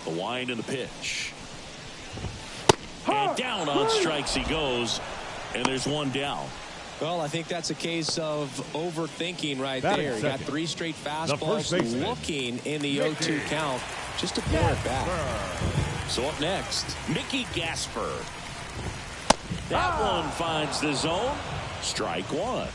The wind and the pitch. And down on strikes he goes. And there's one down. Well, I think that's a case of overthinking right there. He got 3 straight fastballs looking in the 0-2 count just to blow it back. So up next, Mickey Gasper. That one finds the zone. Strike one.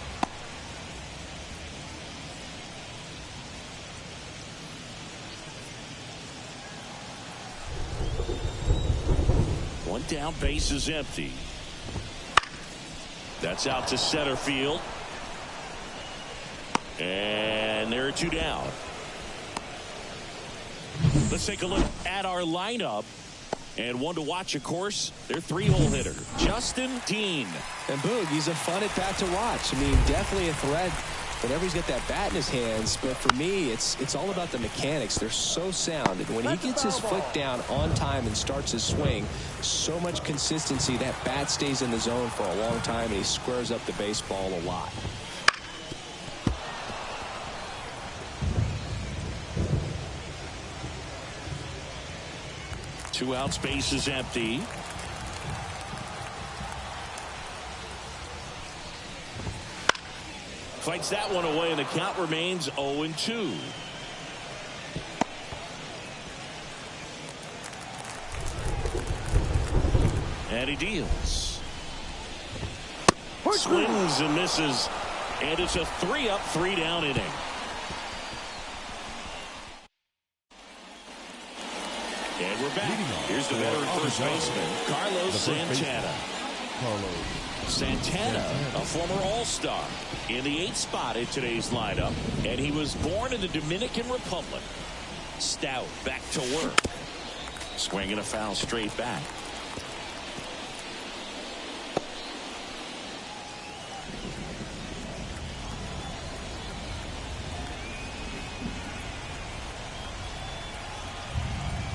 One down, base is empty. That's out to center field. And there are 2 down. Let's take a look at our lineup. And one to watch, of course, their 3-hole hitter, Justin Dean. And Boog, he's a fun at bat to watch. I mean, definitely a threat whenever he's got that bat in his hands. But for me, it's all about the mechanics. They're so sound. And when he gets his foot down on time and starts his swing, so much consistency, that bat stays in the zone for a long time, and he squares up the baseball a lot. Two outs, base is empty. Fights that one away, and the count remains 0-2. And he deals. Swings and misses. And it's a 3-up, 3-down inning. And we're back. Here's the veteran first baseman, Carlos Santana. Santana, a former All-Star, in the 8th spot in today's lineup, and he was born in the Dominican Republic. Stout, back to work. Swinging a foul straight back.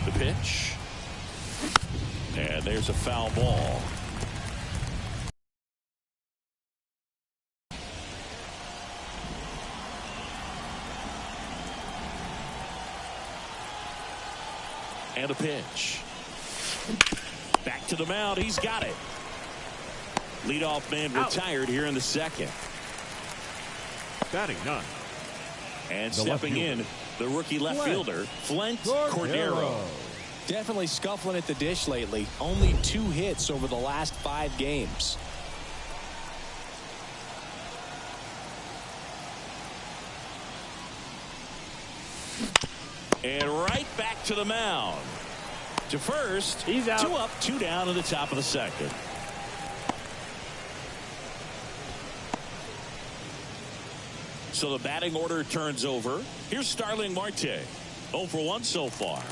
The pitch. And there's a foul ball. And a pitch. Back to the mound. He's got it. Leadoff man retired here in the 2nd. Batting 9. And stepping in, the rookie left fielder, Flint Cordero. Definitely scuffling at the dish lately. Only 2 hits over the last 5 games. And right back to the mound. To first. He's out. 2 up, 2 down in the top of the 2nd. So the batting order turns over. Here's Starling Marte. 0 for 1 so far.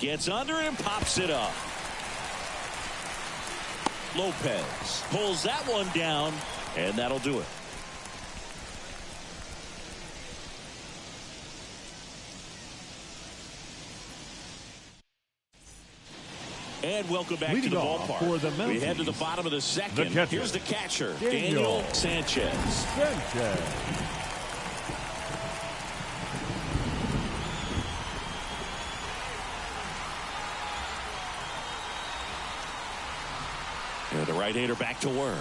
Gets under it and pops it up. Lopez pulls that one down, and that'll do it. And welcome back to the ballpark. For the we head to the bottom of the 2nd. Here's the catcher, Daniel Sanchez. And the right-hander back to work.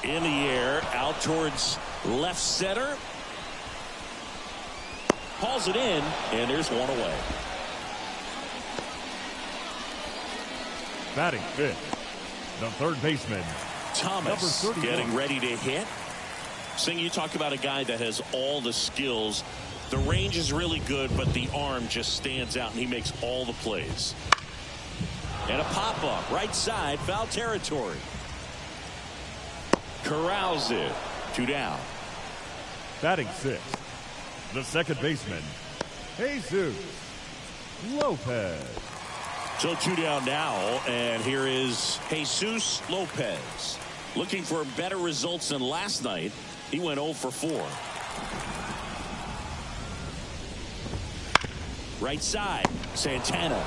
In the air, out towards left center. Hauls it in, and there's one away. Batting 5th, the 3rd baseman, Thomas, getting ready to hit. Sing, you talk about a guy that has all the skills. The range is really good, but the arm just stands out, and he makes all the plays. And a pop-up, right side, foul territory. Corrals it. 2 down. Batting 6th, the 2nd baseman, Jesus Lopez. So 2 down now, and here is Jesus Lopez. Looking for better results than last night. He went 0 for 4. Right side, Santana.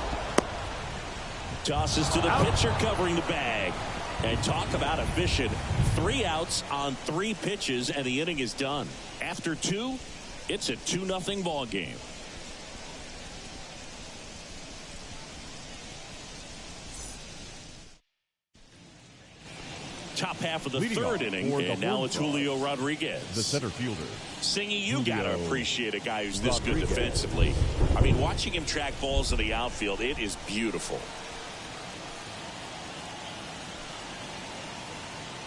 Tosses to the pitcher covering the bag. And talk about efficient. 3 outs on 3 pitches, and the inning is done. After 2, it's a 2-0 ball game. Top half of the third inning, and now it's Julio Rodriguez. The center fielder. Singy, you got to appreciate a guy who's this good defensively. I mean, watching him track balls in the outfield, it is beautiful.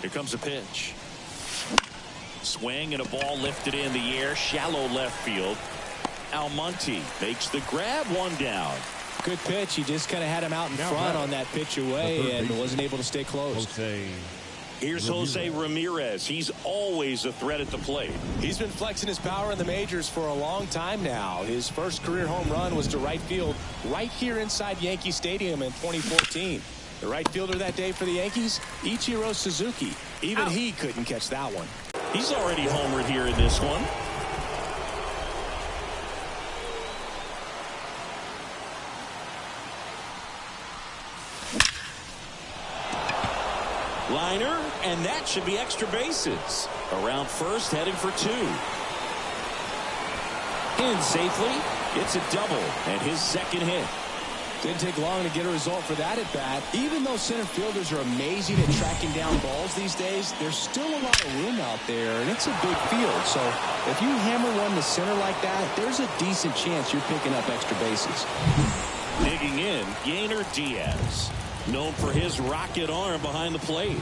Here comes a pitch. Swing and a ball lifted in the air, shallow left field. Almonte makes the grab, 1 down. Good pitch. He just kind of had him out in front on that pitch away and wasn't able to stay close. Here's Jose Ramirez. He's always a threat at the plate. He's been flexing his power in the majors for a long time now. His first career home run was to right field right here inside Yankee Stadium in 2014. The right fielder that day for the Yankees, Ichiro Suzuki. Even he couldn't catch that one. He's already homered here in this one. Liner, and that should be extra bases. Around first, heading for 2. In safely, it's a double, and his second hit. Didn't take long to get a result for that at bat. Even though center fielders are amazing at tracking down balls these days, there's still a lot of room out there, and it's a big field. So if you hammer one to center like that, there's a decent chance you're picking up extra bases. Digging in, Yainer Diaz, known for his rocket arm behind the plate.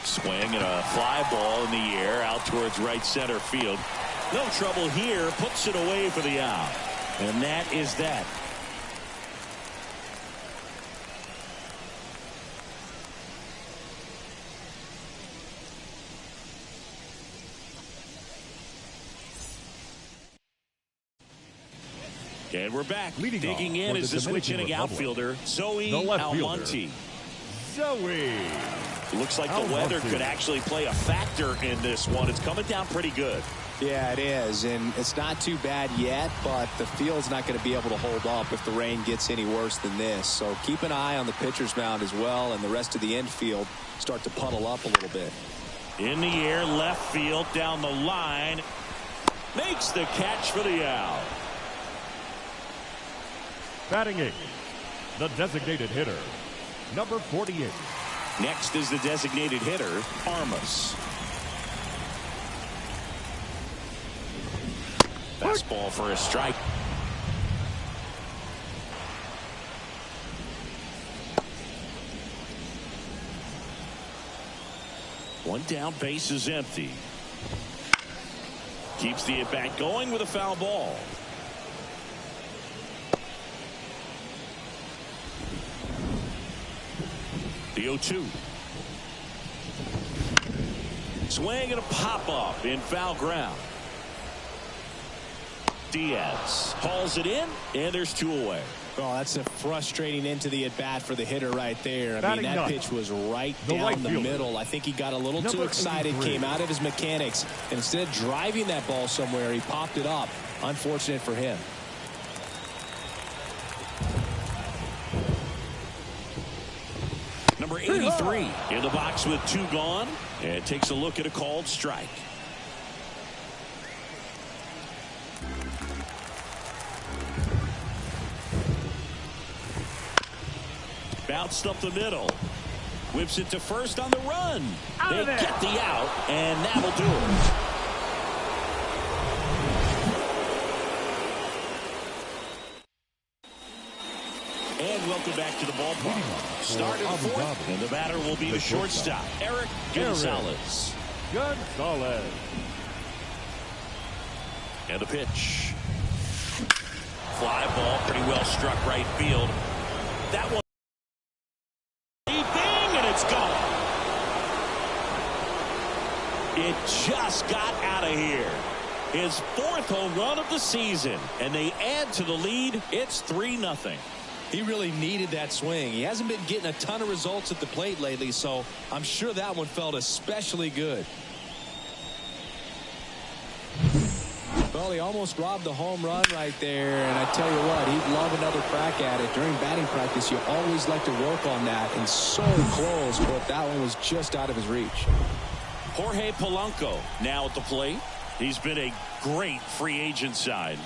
Swing and a fly ball in the air out towards right center field. No trouble here, puts it away for the out. And that is that. And we're back. Digging in is the switch hitting outfielder, Zoe Almonte. Zoe. Looks like the weather could actually play a factor in this one. It's coming down pretty good. Yeah, it is, and it's not too bad yet, but the field's not going to be able to hold up if the rain gets any worse than this. So keep an eye on the pitcher's mound as well, and the rest of the infield start to puddle up a little bit. In the air, left field, down the line. Makes the catch for the out. Batting 8, the designated hitter, number 48. Next is the designated hitter, Armas. Fastball for a strike. One down, base is empty. Keeps the at-bat going with a foul ball. The 0-2. Swing and a pop-up in foul ground. Diaz hauls it in, and there's 2 away. Oh, that's a frustrating end to the at-bat for the hitter right there. I mean, that pitch was right down the middle. I think he got a little too excited, came out of his mechanics, and instead of driving that ball somewhere, he popped it up. Unfortunate for him. Number 83 in the box with 2 gone, and takes a look at a called strike. Bounced up the middle. Whips it to first on the run. They get the out, and that'll do it. And welcome back to the ballpark. Start in the 4th, and the batter will be the shortstop, Eric Gonzalez. And the pitch. Fly ball, pretty well struck right field. That one. It's gone. It just got out of here. His 4th home run of the season, and they add to the lead. It's 3-0. He really needed that swing. He hasn't been getting a ton of results at the plate lately, so I'm sure that one felt especially good. Well, he almost robbed the home run right there, and I tell you what, he'd love another crack at it. During batting practice, you always like to work on that, and so close, but that one was just out of his reach. Jorge Polanco now at the plate. He's been a great free agent sign.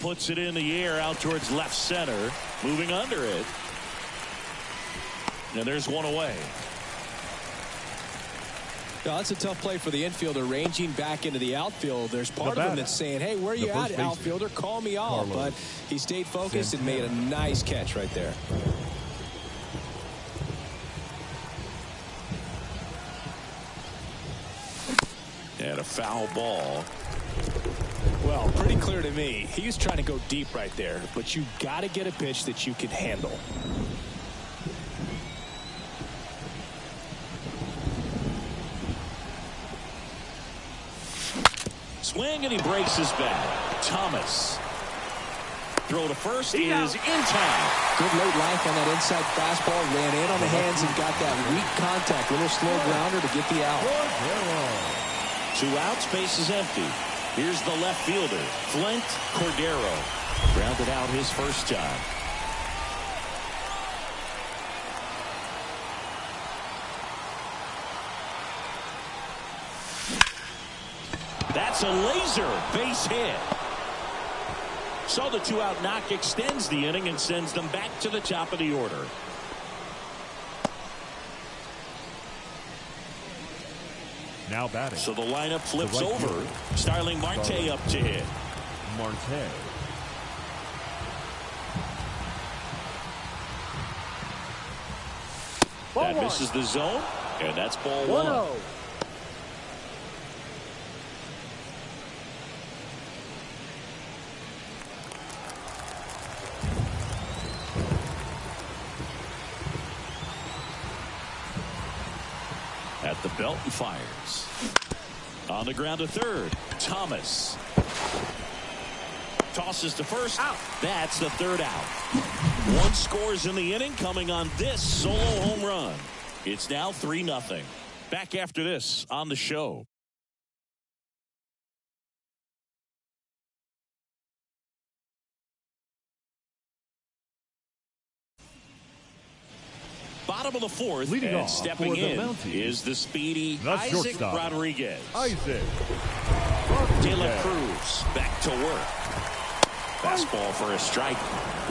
Puts it in the air out towards left center, moving under it. And there's one away. Now, that's a tough play for the infielder, ranging back into the outfield. There's part of him that's saying, hey, where are you at, outfielder? Call me off. But he stayed focused and made a nice catch right there. And a foul ball. Well, pretty clear to me. He was trying to go deep right there, but you got to get a pitch that you can handle. Swing, and he breaks his bat. Thomas. Throw to first is in time. Good late life on that inside fastball. Ran in on the hands and got that weak contact. Little slow grounder to get the out. 2 outs, base is empty. Here's the left fielder, Flint Cordero. Grounded out his first time. That's a laser base hit. So the 2-out knock extends the inning and sends them back to the top of the order. Now batting. So the lineup flips over. Starling Marte up to hit. Marte. That misses the zone, and that's ball 1. At the belt and fires. On the ground to third. Thomas. Tosses to first. Out. That's the 3rd out. 1 scores in the inning coming on this solo home run. It's now 3-0. Back after this on the show. Bottom of the 4th, leading and off stepping in is the speedy Isaac Rodriguez. De La Cruz back to work. Fastball for a strike.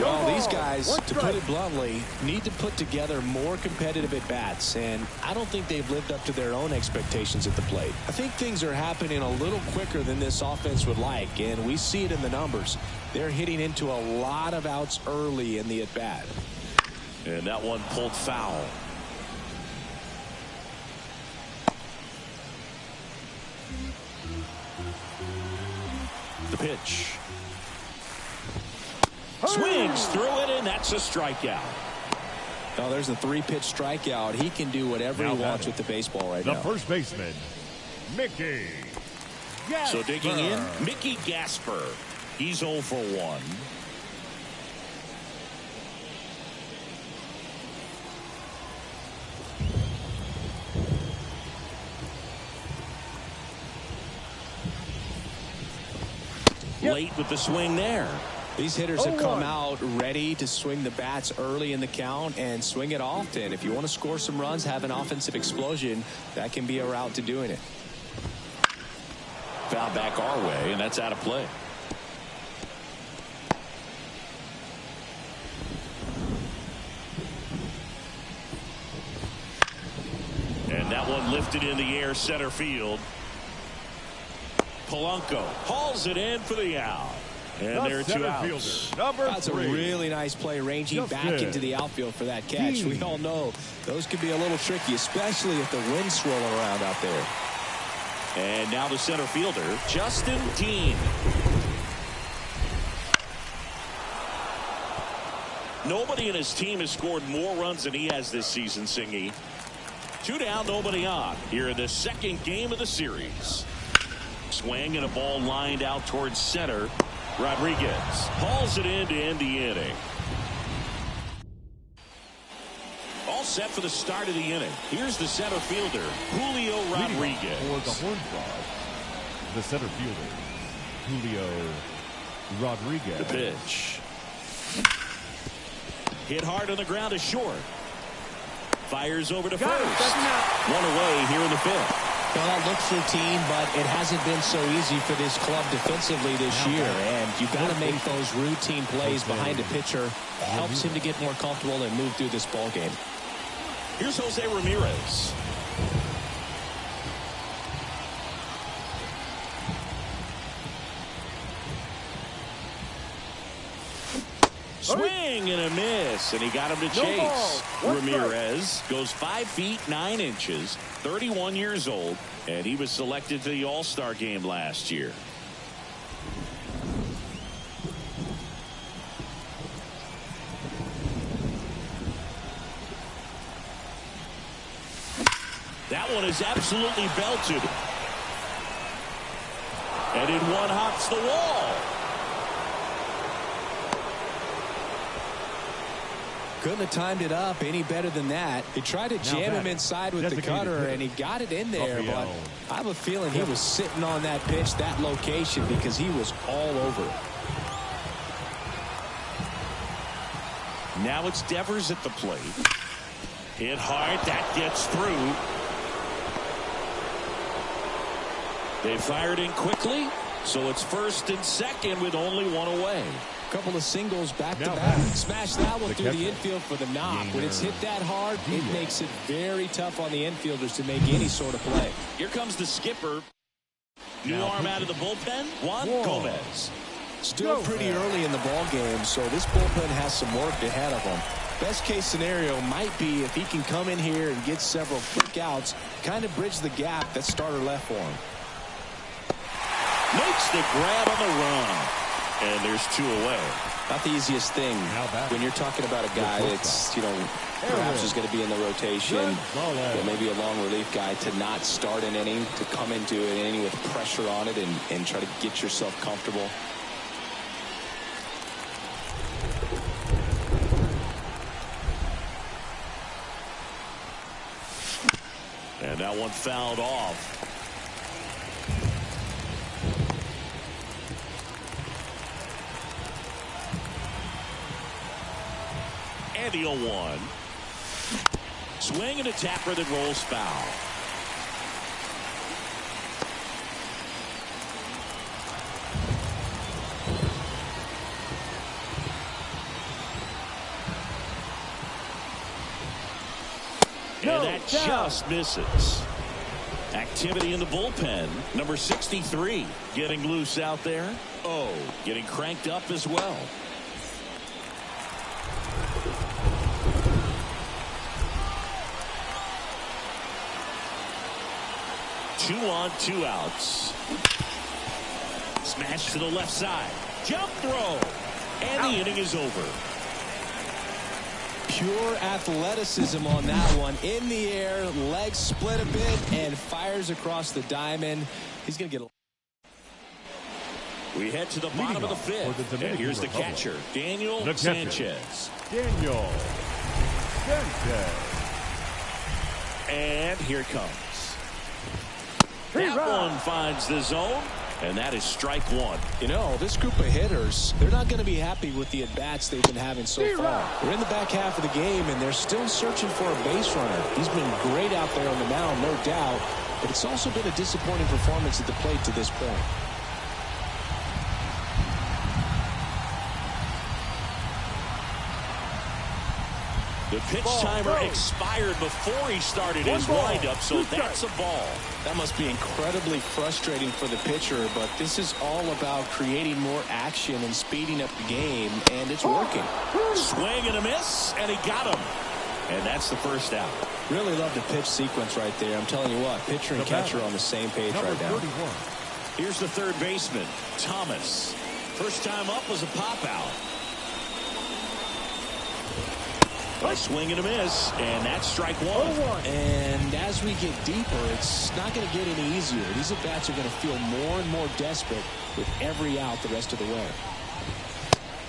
Well, these guys, to put it bluntly, need to put together more competitive at-bats, and I don't think they've lived up to their own expectations at the plate. I think things are happening a little quicker than this offense would like, and we see it in the numbers. They're hitting into a lot of outs early in the at-bat. And that one pulled foul. The pitch. Swings through it, and that's a strikeout. Oh, there's a 3-pitch strikeout. He can do whatever he wants with the baseball right now. The first baseman, Mickey Gasper. So digging in, Mickey Gasper. He's 0 for 1. Late with the swing there. These hitters have come out ready to swing the bats early in the count and swing it often. If you want to score some runs, have an offensive explosion, that can be a route to doing it. Foul back our way, and that's out of play. And that one lifted in the air center field. Polanco hauls it in for the out. And there are 2 outs. That's a really nice play, ranging back into the outfield for that catch. We all know those can be a little tricky, especially if the wind's swirling around out there. And now the center fielder, Justin Dean. Nobody in his team has scored more runs than he has this season, Singy. 2 down, nobody on here in the 2nd game of the series. Swing and a ball lined out towards center. Rodriguez hauls it in to end the inning. Also set for the start of the inning. Here's the center fielder, Julio Rodriguez. For the Horned Frogs, the center fielder, Julio Rodriguez. The pitch. Hit hard on the ground to short. Fires over to first. One away here in the fifth. Well, that looks routine, but it hasn't been so easy for this club defensively this year. And you've got to make those routine plays behind a pitcher. It helps him to get more comfortable and move through this ball game. Here's Jose Ramirez. Swing and a miss, and he got him to chase. Ramirez goes 5 feet 9 inches, 31 years old, and he was selected to the All-Star game last year. That one is absolutely belted. And in one hops the wall. Couldn't have timed it up any better than that. He tried to jam him inside with the cutter, and he got it in there. But I have a feeling he was sitting on that pitch, that location, because he was all over it. Now it's Devers at the plate. Hit hard. That gets through. They fired in quickly, so it's first and second with only one away. Couple of singles back-to-back. Smash that one through the infield for the knock. When it's hit that hard, it makes it very tough on the infielders to make any sort of play. Here comes the skipper. New arm out of the bullpen, Juan Gomez. Still pretty early in the ball game, so this bullpen has some work ahead of them. Best case scenario might be if he can come in here and get several quick outs, kind of bridge the gap that starter left for him. Makes the grab on the run. And there's 2 away. Not the easiest thing when you're talking about a guy that's, perhaps is going to be in the rotation, maybe a long relief guy, to not start an inning, to come into an inning with pressure on it and try to get yourself comfortable. And that one fouled off. And the 0-1. Swing and a tapper that rolls foul. And that just misses. Activity in the bullpen. Number 63 getting loose out there. Oh, getting cranked up as well. Two on, 2 outs. Smash to the left side. Jump throw. And the inning is over. Pure athleticism on that one. In the air, legs split a bit, and fires across the diamond. He's going to get a... We head to the bottom of the fifth. And here's the catcher, Daniel Sanchez. Daniel Sanchez. And here it comes. That one finds the zone, and that is strike 1. This group of hitters, they're not going to be happy with the at-bats they've been having so far. We're in the back half of the game, and they're still searching for a base runner. He's been great out there on the mound, no doubt, but it's also been a disappointing performance at the plate to this point. The pitch timer expired before he started his windup, so that's a ball. That must be incredibly frustrating for the pitcher, but this is all about creating more action and speeding up the game, and it's working. Swing and a miss, and he got him. And that's the first out. Really love the pitch sequence right there. I'm telling you what, pitcher and catcher are on the same page right now. 31. Here's the third baseman, Thomas. First time up was a pop out. A swing and a miss, and that's strike 1. And as we get deeper, it's not going to get any easier. These at-bats are going to feel more and more desperate with every out the rest of the way.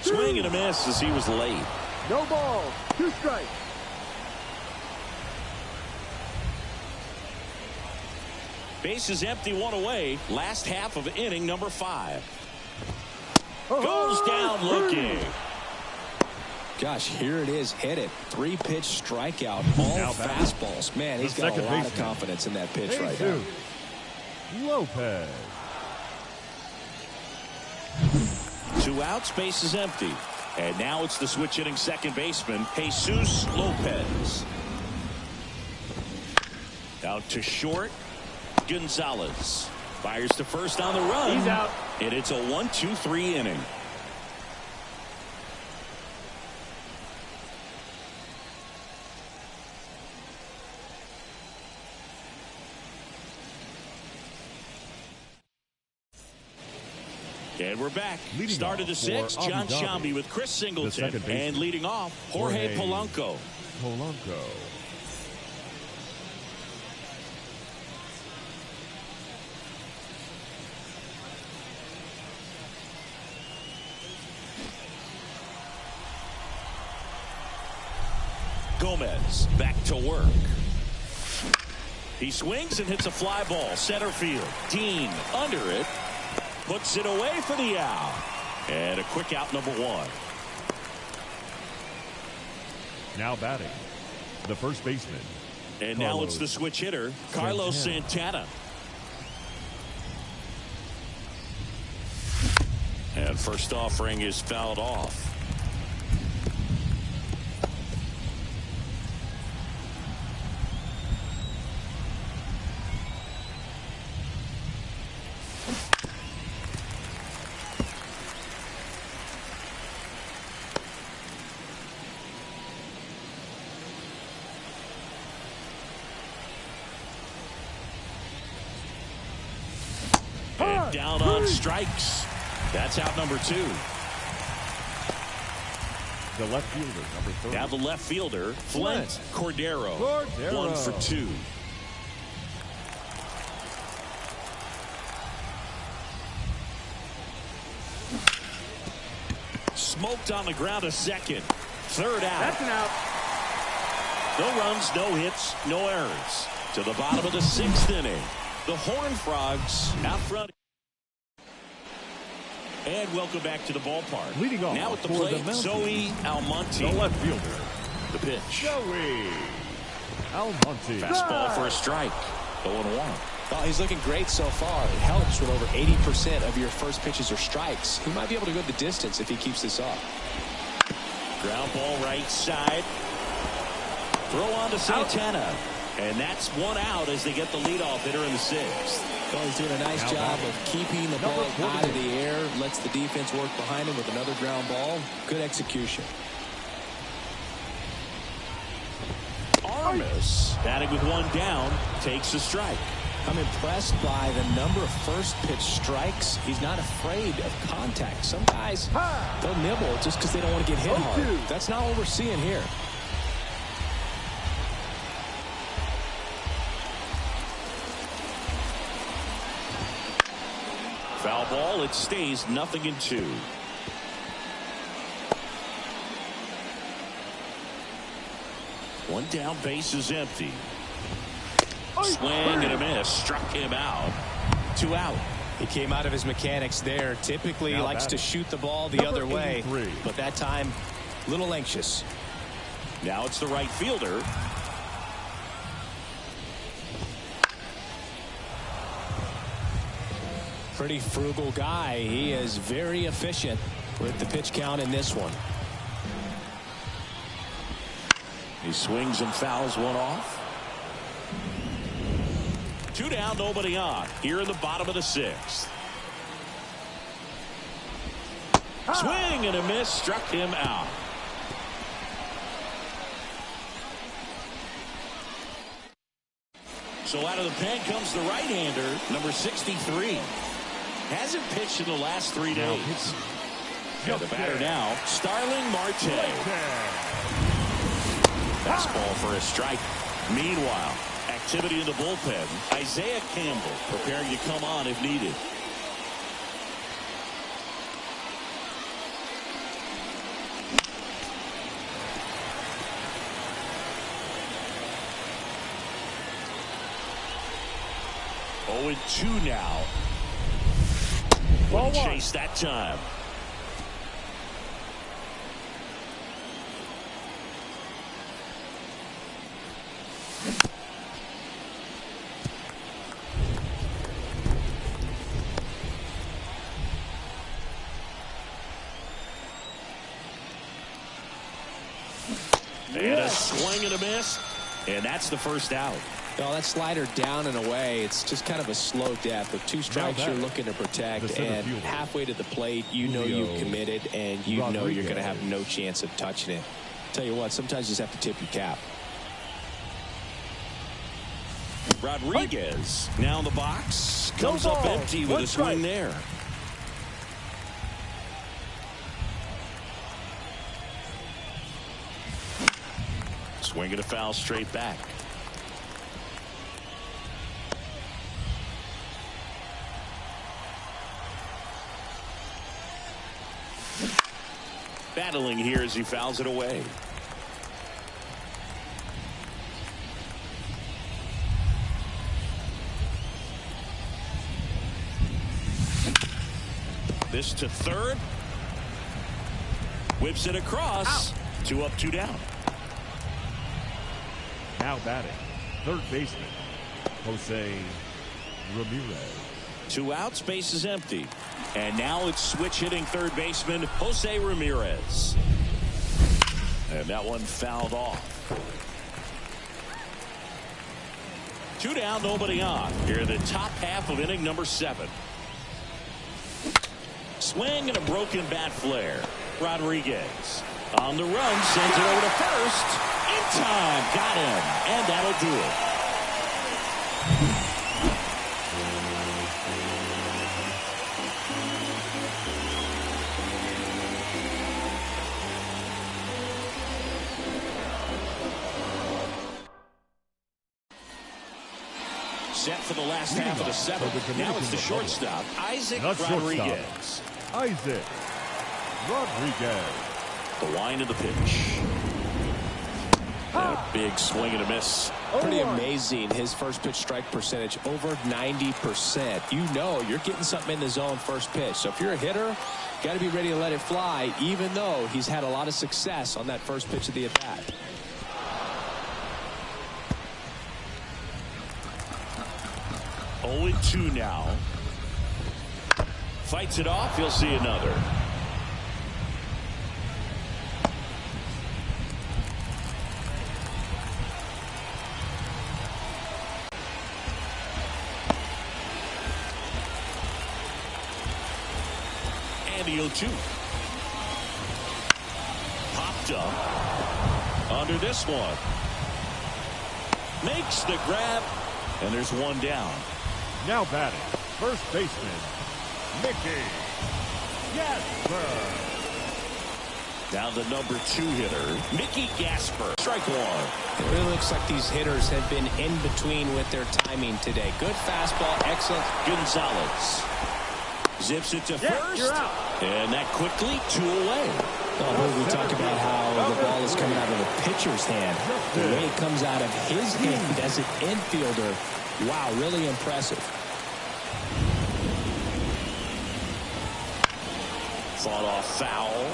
Swing and a miss as he was late. No ball, 2 strikes. Bases empty, one away. Last half of inning number 5. Goes down looking. Gosh, here it is. Hit it. 3-pitch strikeout. All fastballs. Man, he's got a lot of confidence in that pitch right now. Lopez. 2 outs, base is empty. And now it's the switch hitting second baseman, Jesus Lopez. Out to short, Gonzalez. Fires to first on the run. He's out. And it's a 1-2-3 inning. And we're back. Start of the 6th, John Shambi with Chris Singleton. And leading off, Jorge Polanco. Gomez back to work. He swings and hits a fly ball. Center field. Dean under it. Puts it away for the out. And a quick out, number 1. Now batting, the first baseman. And now it's the switch hitter, Carlos Santana. And first offering is fouled off. Down on strikes. That's out number 2. The left fielder, number 30. Now the left fielder, Flint Cordero. 1 for 2. Smoked on the ground, a second. Third out. That's an out. No runs, no hits, no errors. To the bottom of the 6th inning. The Horned Frogs out front. And welcome back to the ballpark. Leading off now at the plate, Zoe Almonte. The left fielder. The pitch. Zoe Almonte. Fastball for a strike. 0-1. Oh, he's looking great so far. It helps when over 80% of your first pitches are strikes. He might be able to go the distance if he keeps this up. Ground ball right side. Throw on to Santana. And that's 1 out as they get the leadoff hitter in the 6th. Well, he's doing a nice job of keeping the ball out of the air. Lets the defense work behind him with another ground ball. Good execution. Armas, batting with 1 down, takes a strike. I'm impressed by the number of first pitch strikes. He's not afraid of contact. Some guys, they'll nibble just because they don't want to get hit hard. That's not what we're seeing here. Foul ball, it stays 0-2. One down, base is empty. Swing and a miss, struck him out. 2 out. He came out of his mechanics there. Typically he likes to shoot the ball the other way, but that time a little anxious. Now it's the right fielder. Pretty frugal guy. He is very efficient with the pitch count in this one. He swings and fouls one off. 2 down, nobody on. Here in the bottom of the 6th. Swing and a miss, struck him out. So out of the pen comes the right-hander, number 63. Hasn't pitched in the last 3 days. And the batter now, Starling Marte. Fastball for a strike. Meanwhile, activity in the bullpen. Isaiah Campbell preparing to come on if needed. 0-2 now. Wouldn't chase that time. And a swing and a miss. And that's the first out. No, that slider down and away, it's just kind of a slow death. With 2 strikes, you're looking to protect, and halfway to the plate, you know you've committed, and you know you're going to have no chance of touching it. Tell you what, sometimes you just have to tip your cap. Rodriguez now in the box. Comes up empty with a swing there. Swing and a foul straight back. Battling here as he fouls it away. This to third. Whips it across. 2 up, 2 down. Now batting, third baseman, Jose Ramirez. 2 outs, base is empty. And now it's switch hitting third baseman Jose Ramirez. And that one fouled off. 2 down, nobody on. Here in the top half of inning number 7. Swing and a broken bat flare. Rodriguez on the run, sends it over to first. In time, got him. And that'll do it. Set for the last half of the 7th. Now it's the shortstop, Isaac Rodriguez. Isaac Rodriguez. The line of the pitch. And a big swing and a miss. Pretty amazing. His first pitch strike percentage over 90%. You know you're getting something in the zone first pitch. So if you're a hitter, got to be ready to let it fly, even though he's had a lot of success on that first pitch of the at-bat. Oh, 2 now. Fights it off. He'll see another. And the 0-2. Popped up. Under this one. Makes the grab. And there's 1 down. Now batting, first baseman, Mickey Gasper. Now the number 2 hitter, Mickey Gasper. Strike 1. It really looks like these hitters have been in between with their timing today. Good fastball, excellent. Gonzalez zips it to first. You're out. And that quickly 2 away. Oh, we talk about how the ball is coming out of the pitcher's hand. The way it comes out of his hand as an infielder, wow, really impressive. Fought off foul.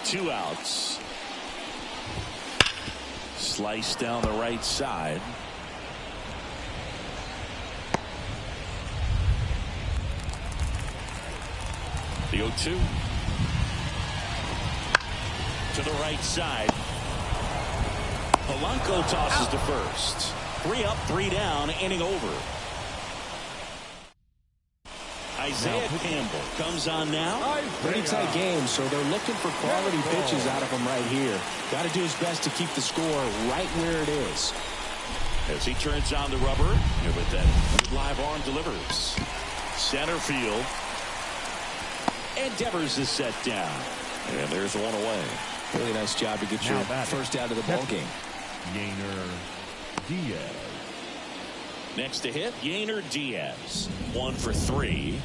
Two outs. Slice down the right side. The 0-2. To the right side. Polanco tosses to first. 3 up, 3 down, inning over. Isaiah Campbell comes on now. Pretty tight game, so they're looking for quality pitches out of him right here. Got to do his best to keep the score right where it is. As he turns on the rubber, and with that live arm delivers. Center field. And Devers is set down. And there's 1 away. Really nice job to get your first out of the ball game. Yainer Diaz. Next to hit, Yainer Diaz. 1 for 3.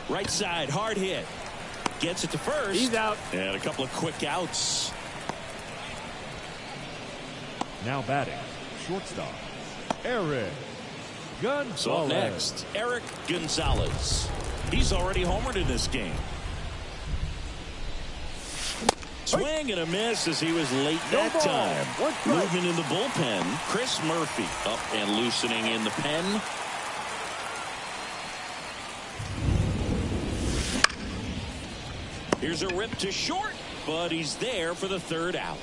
Right side, hard hit. gets it to first. He's out. And a couple of quick outs. Now batting, shortstop, Eric Gonzalez. So next, Eric Gonzalez. He's already homered in this game. Swing and a miss as he was late that time. Movement in the bullpen. Chris Murphy up and loosening in the pen. Here's a rip to short, but he's there for the third out.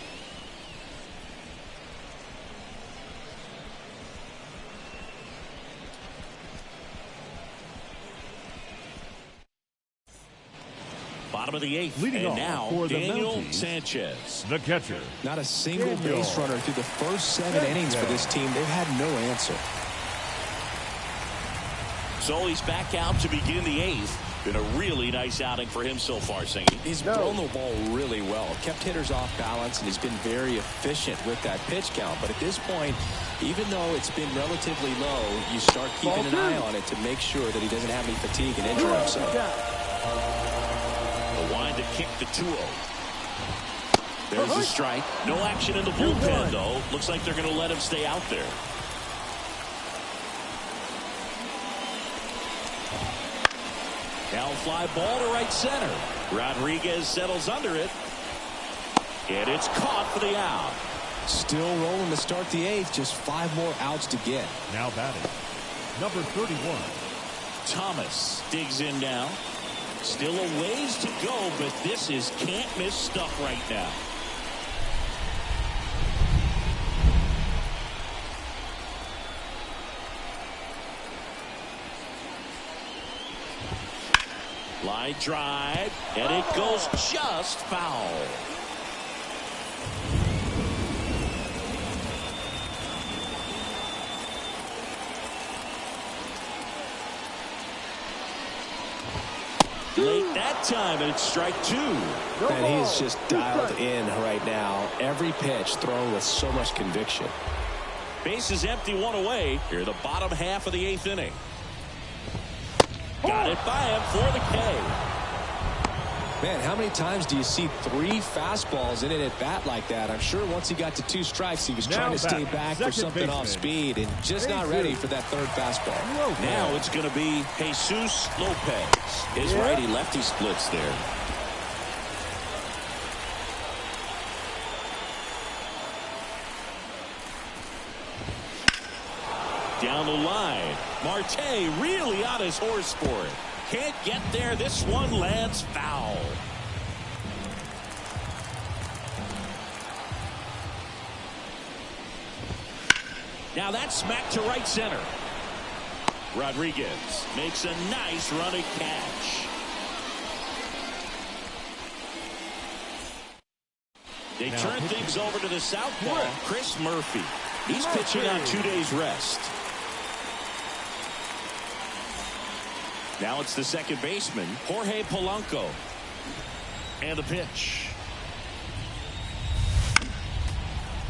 Bottom of the eighth. Leading and off now for the Daniel Mounties, Sanchez. the catcher. Not a single base runner through the first 7 innings for this team. They've had no answer. So he's back out to begin the eighth. Been a really nice outing for him so far, Singy. He's thrown the ball really well, kept hitters off balance, and he's been very efficient with that pitch count. But at this point, even though it's been relatively low, you start keeping an eye on it to make sure that he doesn't have any fatigue and injure himself. The wind to kick the 2-0. There's the strike. No action in the bullpen, though. Looks like they're going to let him stay out there. Now fly ball to right center. Rodriguez settles under it. And it's caught for the out. Still rolling to start the eighth. Just 5 more outs to get. Now batting, number 31. Thomas digs in now. Still a ways to go, but this is can't miss stuff right now. Line drive, and it goes just foul. Late that time, and it's strike 2. And he is just dialed in right now. Every pitch thrown with so much conviction. Base is empty, 1 away. Here, the bottom half of the 8th inning. Got it by him for the K. Man, how many times do you see 3 fastballs in an at-bat like that? I'm sure once he got to 2 strikes, he was trying to stay back for something off speed and just not ready for that 3rd fastball. Now it's going to be Jesus Lopez. His righty-lefty splits there. Down the line. Marte really on his horse for it. Can't get there. This one lands foul. Now that's smacked to right center. Rodriguez makes a nice running catch. They turn things over to the southpaw, Chris Murphy. He's pitching on 2 days rest. Now it's the second baseman, Jorge Polanco. And the pitch.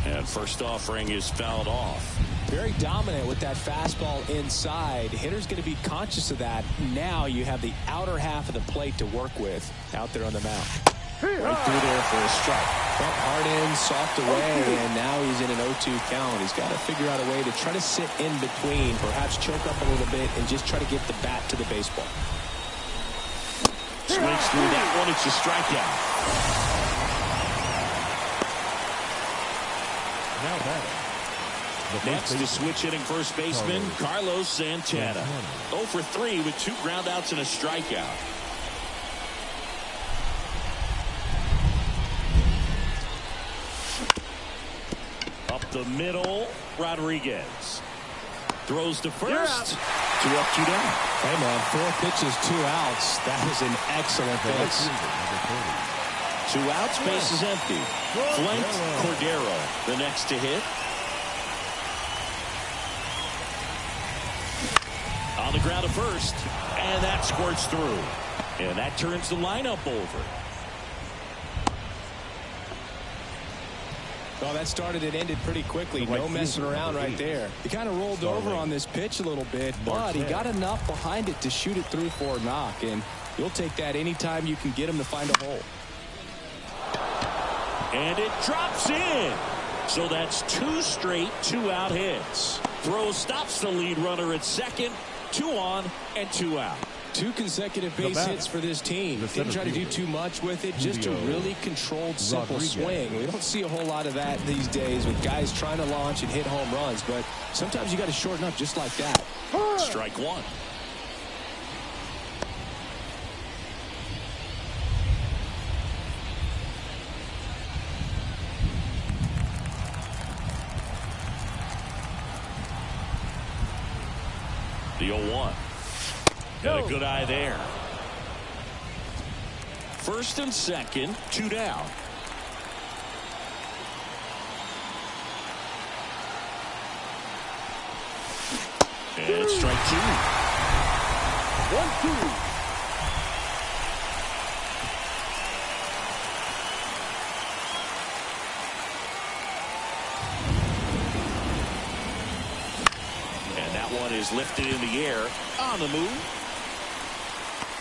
And first offering is fouled off. Very dominant with that fastball inside. Hitter's going to be conscious of that. Now you have the outer half of the plate to work with out there on the mound. Right through there for a strike. Bump hard in, soft away, and now he's in an 0-2 count. He's got to figure out a way to try to sit in between, perhaps choke up a little bit, and just try to get the bat to the baseball. Swings through that one. It's a strikeout. Now batting. Next is switch hitting first baseman Carlos Santana. 0 for 3 with 2 groundouts and a strikeout. Up the middle, Rodriguez throws to first. 2 up, 2 down. Hey man, 4 pitches, 2 outs. That is an excellent base. 2 outs, base is empty. Flint Cordero, the next to hit. On the ground at first, and that squirts through. And that turns the lineup over. Well, that started and ended pretty quickly. No messing around right there. He kind of rolled over on this pitch a little bit, but he got enough behind it to shoot it through for a knock. And You'll take that anytime you can get him to find a hole. And it drops in. So that's 2 straight 2-out hits. Throw stops the lead runner at second. 2 on and 2 out. 2 consecutive base hits for this team. Didn't try to do too much with it. Just a really controlled, simple swing. We don't see a whole lot of that these days with guys trying to launch and hit home runs. But sometimes you got to shorten up just like that. Strike 1. The 0-1. Got a good eye there. First and second, 2 down. And strike 2. 1-2. One is lifted in the air, on the move.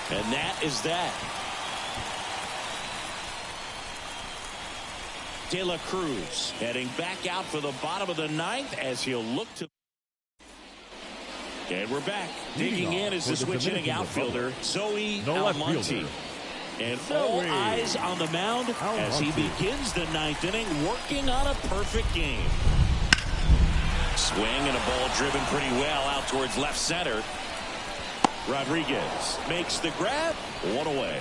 And that is that. De La Cruz heading back out for the bottom of the 9th as he'll look to. And we're back. Digging in is the switch-hitting outfielder, Zoe Almonte. And all eyes on the mound as he begins the 9th inning, working on a perfect game. Swing and a ball driven pretty well out towards left center. Rodriguez makes the grab. 1 away.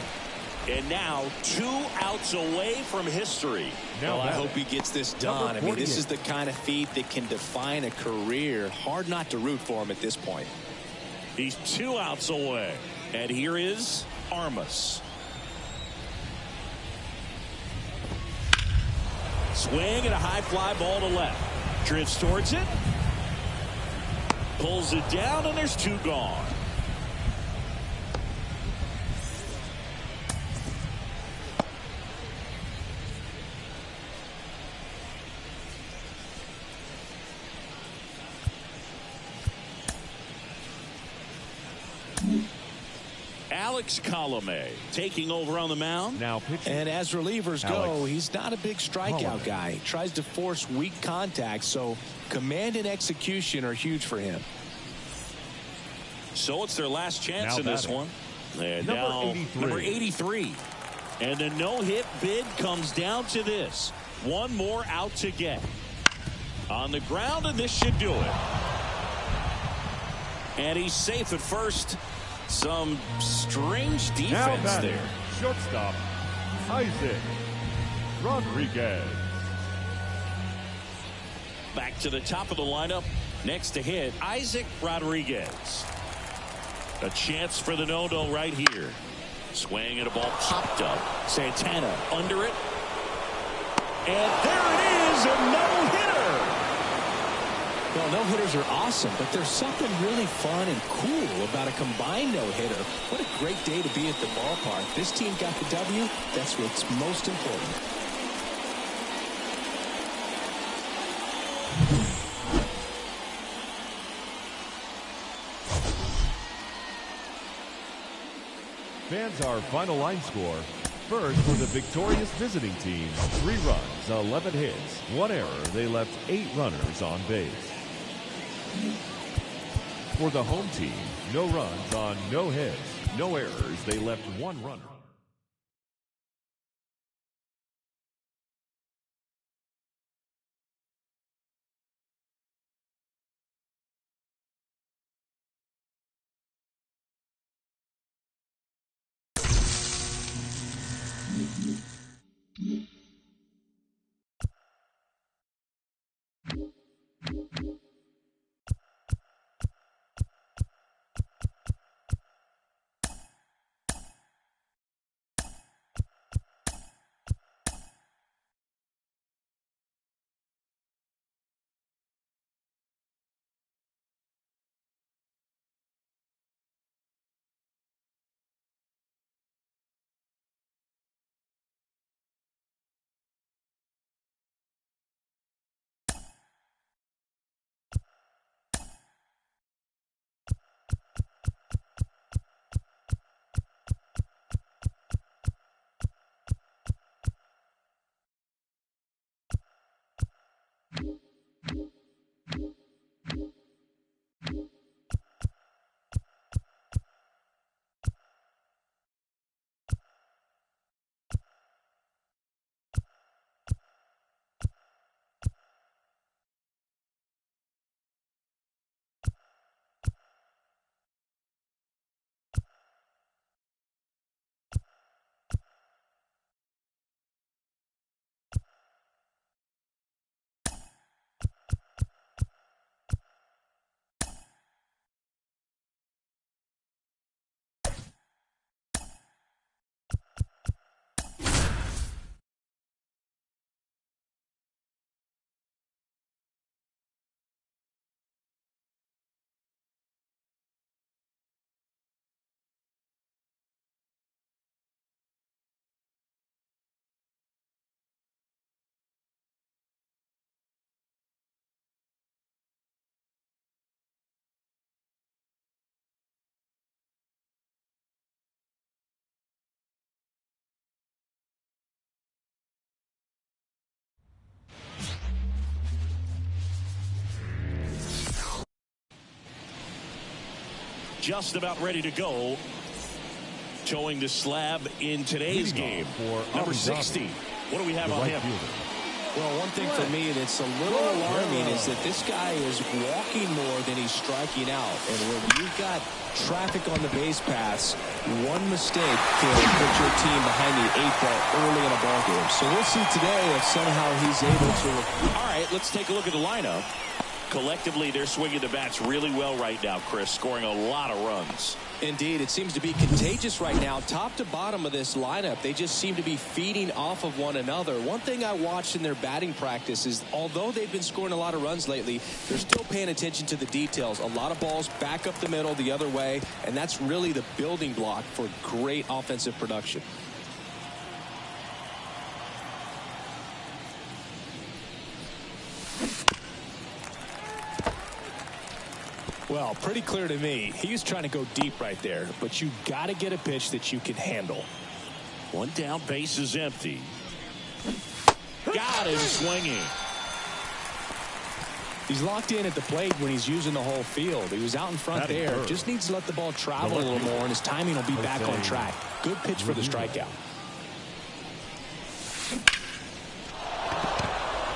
And now 2 outs away from history. Well, I hope he gets this done. I mean, this is the kind of feat that can define a career. Hard not to root for him at this point. He's 2 outs away. And here is Armas. Swing and a high fly ball to left. Drifts towards it. Pulls it down, and there's 2 gone. Alex Colomé taking over on the mound. Now pitching. And as relievers go, he's not a big strikeout guy. He tries to force weak contact, so command and execution are huge for him. So it's their last chance in this one. And now number 83. And the no-hit bid comes down to this. 1 more out to get. On the ground, and this should do it. And he's safe at first. Some strange defense there. Shortstop, Isaac Rodriguez. Back to the top of the lineup. Next to hit, Isaac Rodriguez. A chance for the no-no right here. Swing and a ball popped up. Santana under it. And there it is, a no-hitter. Well, no-hitters are awesome, but there's something really fun and cool about a combined no-hitter. What a great day to be at the ballpark. This team got the W. That's what's most important. Fans, our final line score. First, for the victorious visiting team, 3 runs, 11 hits, 1 error. They left 8 runners on base. For the home team, no runs on no hits, no errors. They left 1 runner. just about ready to go. Towing the slab in today's game. Number 60. What do we have on him? Well, one thing for me that's a little alarming is that this guy is walking more than he's striking out. And when you've got traffic on the base paths, one mistake can put your team behind the 8 ball early in a ball game. So we'll see today if somehow he's able to. All right, let's take a look at the lineup. Collectively, they're swinging the bats really well right now, Chris, scoring a lot of runs. Indeed, it seems to be contagious right now. Top to bottom of this lineup, they just seem to be feeding off of one another. One thing I watched in their batting practice is although they've been scoring a lot of runs lately, they're still paying attention to the details. A lot of balls back up the middle the other way, and that's really the building block for great offensive production. Well, pretty clear to me. He was trying to go deep right there, but you got to get a pitch that you can handle. One down, base is empty. Got him swinging. He's locked in at the plate when he's using the whole field. He was out in front there. Just needs to let the ball travel a little more, and his timing will be back on track. Good pitch for the strikeout.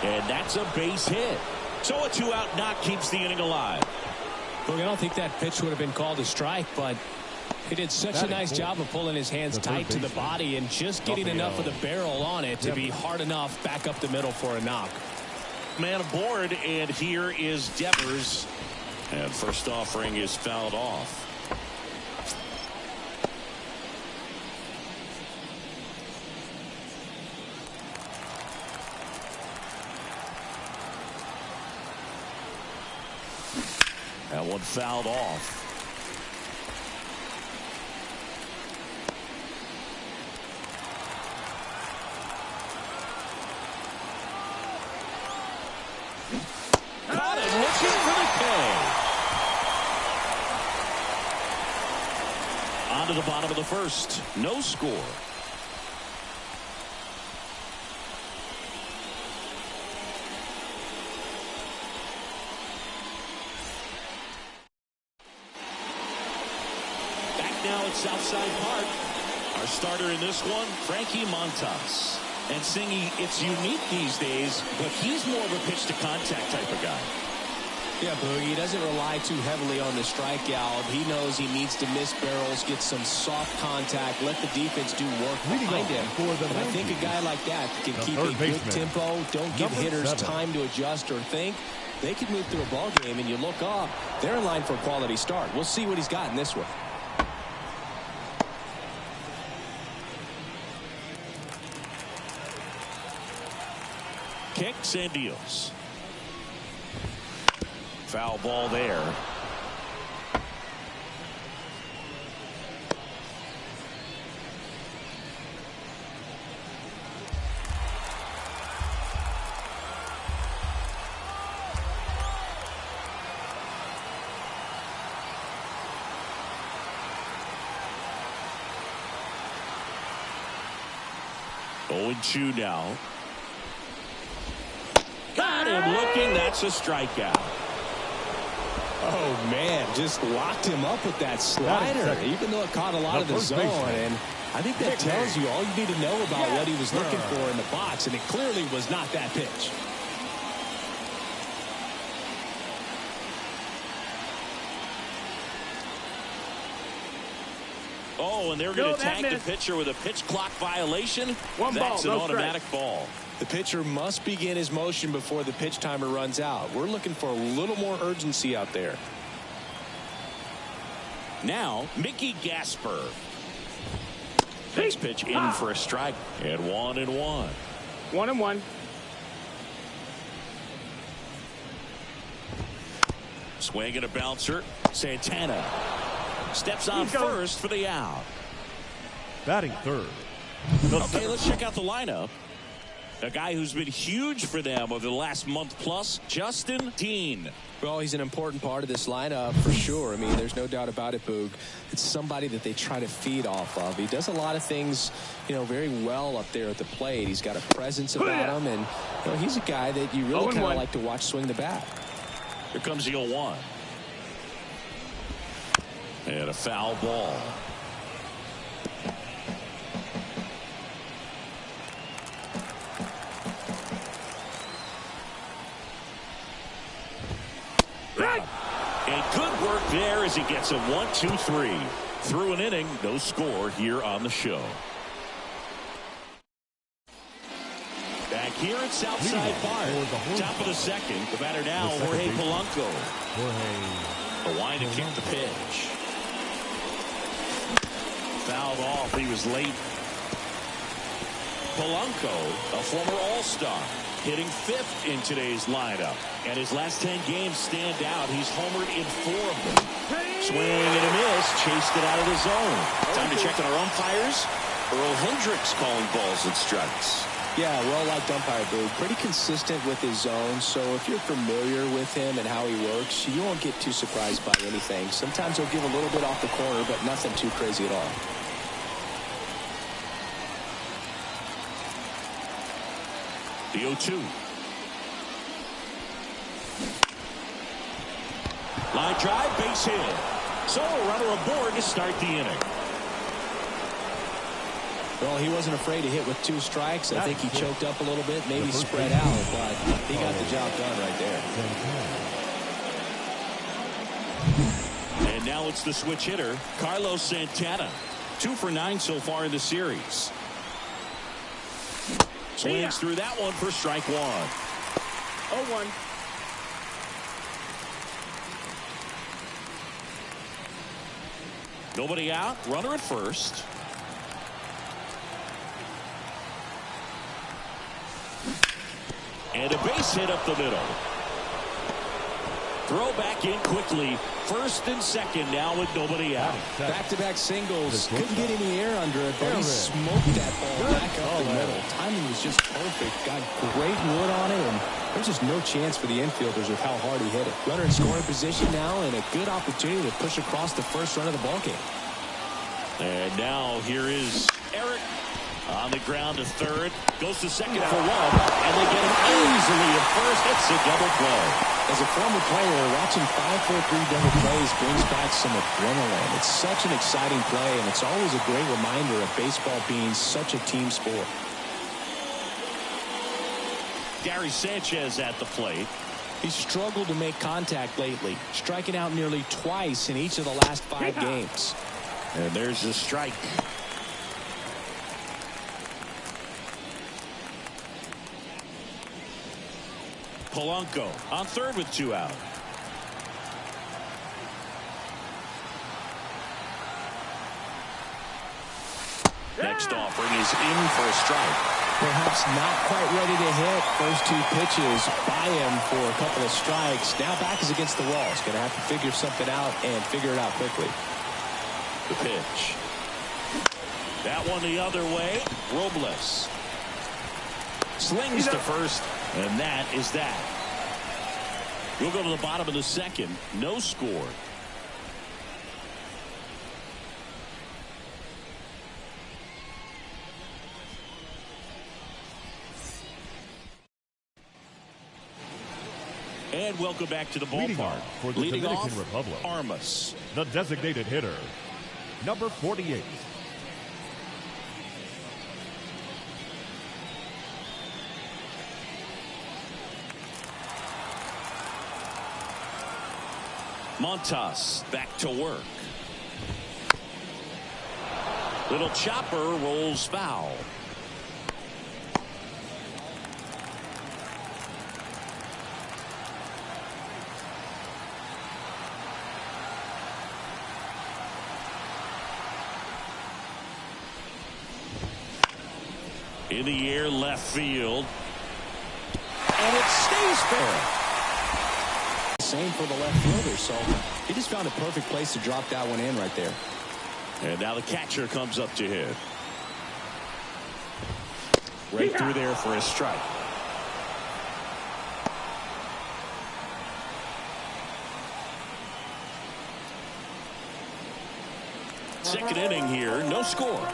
And that's a base hit. So a 2-out knock keeps the inning alive. Look, I don't think that pitch would have been called a strike, but he did such a nice job of pulling his hands tight to the body and just getting enough of the barrel on it to be hard enough back up the middle for a knock. Man aboard, and here is Devers. And first offering is fouled off. That one fouled off. Caught it, looking for the K. On to the bottom of the first. No score. Now at Southside Park. Our starter in this one, Frankie Montas. And Singy, it's unique these days, but he's more of a pitch to contact type of guy. Yeah, Boogie, he doesn't rely too heavily on the strikeout. He knows he needs to miss barrels, get some soft contact, let the defense do work behind him. And I think a guy like that can keep a good tempo, don't give hitters time to adjust or think. They can move through a ball game, and you look up, they're in line for a quality start. We'll see what he's got in this one. Kicks and deals. Foul ball there. Oh, 2 now. Got him looking. That's a strikeout. Oh, man, just locked him up with that slider, even though it caught a lot of the zone. And I think that tells you all you need to know about what he was looking for in the box, and it clearly was not that pitch. Oh, and they're going to tag the pitcher with a pitch clock violation. That's an automatic ball. The pitcher must begin his motion before the pitch timer runs out. We're looking for a little more urgency out there. Now, Mickey Gasper. Next pitch in for a strike. And 1-1. 1-1. Swing and a bouncer. Santana steps on first for the out. Batting third. Okay, let's check out the lineup. A guy who's been huge for them over the last month plus, Justin Dean. Well, he's an important part of this lineup for sure. I mean, there's no doubt about it, Boog. It's somebody that they try to feed off of. He does a lot of things, very well up there at the plate. He's got a presence about him, and he's a guy that you really kind of like to watch swing the bat. Here comes the 0-1. And a foul ball. And good work there as he gets a 1-2-3. Through an inning, no score here on the show. Back here at Southside Park, top of the second. The batter now, Jorge Polanco. The wind to kick the pitch. Fouled off. He was late. Polanco, a former All-Star, hitting 5th in today's lineup. And his last 10 games stand out. He's homered in 4 of them. Swing and a miss. Chased it out of the zone. Time to check on our umpires. Earl Hendricks calling balls and strikes. Yeah, well-liked umpire, Boog. Pretty consistent with his zone, so if you're familiar with him and how he works, you won't get too surprised by anything. Sometimes he'll give a little bit off the corner, but nothing too crazy at all. The 0-2. Line drive, base hit. So a runner aboard to start the inning. Well, he wasn't afraid to hit with 2 strikes. I think he choked up a little bit, maybe spread out, but he got the job done right there. And now it's the switch hitter, Carlos Santana. 2 for 9 so far in the series. Swings through that one for strike 1. 0-1. Nobody out. Runner at first. And a base hit up the middle. Throw back in quickly. First and second now with nobody out. Back-to-back singles. Couldn't get any air under it, but he smoked that ball back up the middle. Timing was just perfect. Got great wood on it, and there's just no chance for the infielders with how hard he hit it. Runner in scoring position now, and a good opportunity to push across the first run of the ballgame. And now here is Eric on the ground to third. Goes to second for 1, and they get him easily at first. It's a double play. As a former player, watching 5-4-3 double plays brings back some adrenaline. It's such an exciting play, and it's always a great reminder of baseball being such a team sport. Gary Sanchez at the plate. He's struggled to make contact lately, striking out nearly twice in each of the last 5 games. And there's the strike. Polanco on third with 2 out. Next offering is in for a strike. Perhaps not quite ready to hit. First 2 pitches by him for a couple of strikes. Now back is against the wall. He's going to have to figure something out and figure it out quickly. The pitch. That one the other way. Robles slings to first, and that is that. We'll go to the bottom of the second. No score. And welcome back to the ballpark. For the Leading Dominican off, Republic, Armas. the designated hitter, number 48. Montas back to work. Little chopper rolls foul. In the air, left field. And it stays fair. Same for the left fielder, so he just found a perfect place to drop that one in right there. And now the catcher comes up to hit. Right through there for a strike. Second inning here, no score.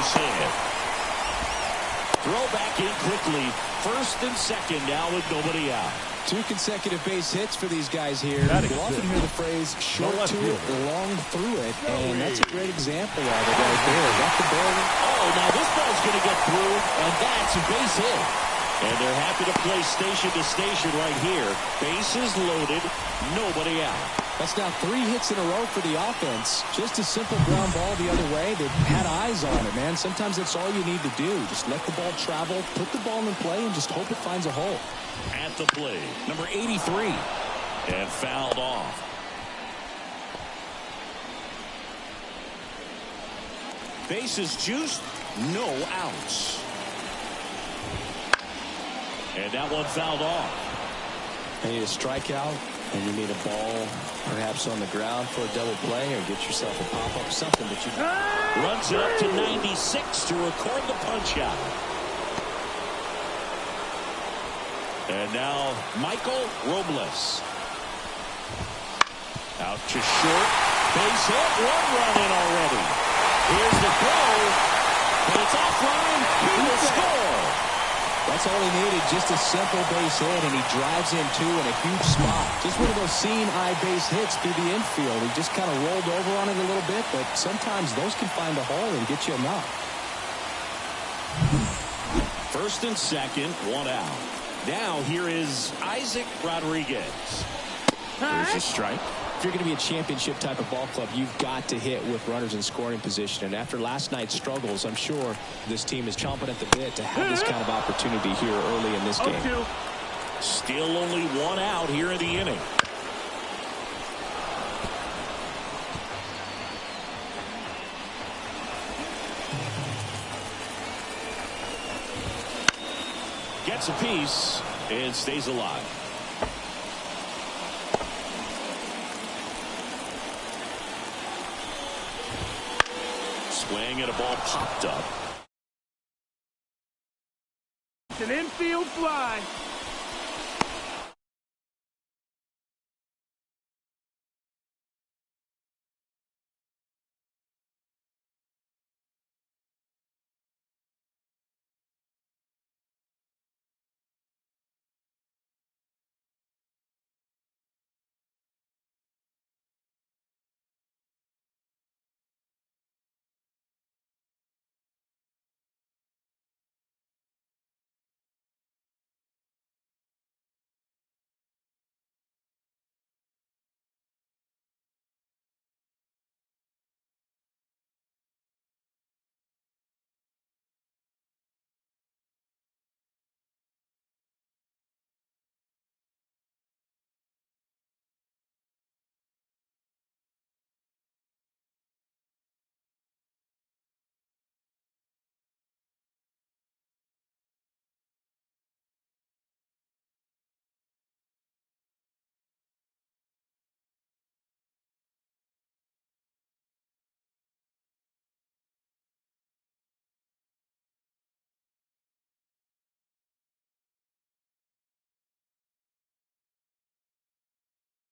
base hit. Throw back in quickly. First and second now with nobody out. 2 consecutive base hits for these guys here. You often hear the phrase short to it, long through it, and that's a great example of it right there. Got the ball. Oh, now this ball's going to get through, and that's a base hit. And they're happy to play station to station right here. Bases loaded, nobody out. That's now 3 hits in a row for the offense. Just a simple ground ball the other way. They've had eyes on it, man. Sometimes that's all you need to do. Just let the ball travel, put the ball in play, and just hope it finds a hole. At the play, number 83. And fouled off. Bases juiced, no outs. And that one fouled off. You need a strikeout, and you need a ball perhaps on the ground for a double play, or get yourself a pop-up, something that you... Runs it up to 96 to record the punch-out. And now Michael Robles. Out to short. Base hit. 1 run in already. Here's the throw. But it's offline. He will score. That's all he needed, just a simple base hit, and he drives in 2 in a huge spot. Just one of those seeing-eye base hits through the infield. He just kind of rolled over on it a little bit, but sometimes those can find a hole and get you enough. First and second, 1 out. Now here is Isaac Rodriguez. There's a strike. If you're going to be a championship type of ball club, you've got to hit with runners in scoring position. And after last night's struggles, I'm sure this team is chomping at the bit to have this kind of opportunity here early in this game. Still only 1 out here in the inning. Gets a piece and stays alive. Swing and a ball popped up. It's an infield fly.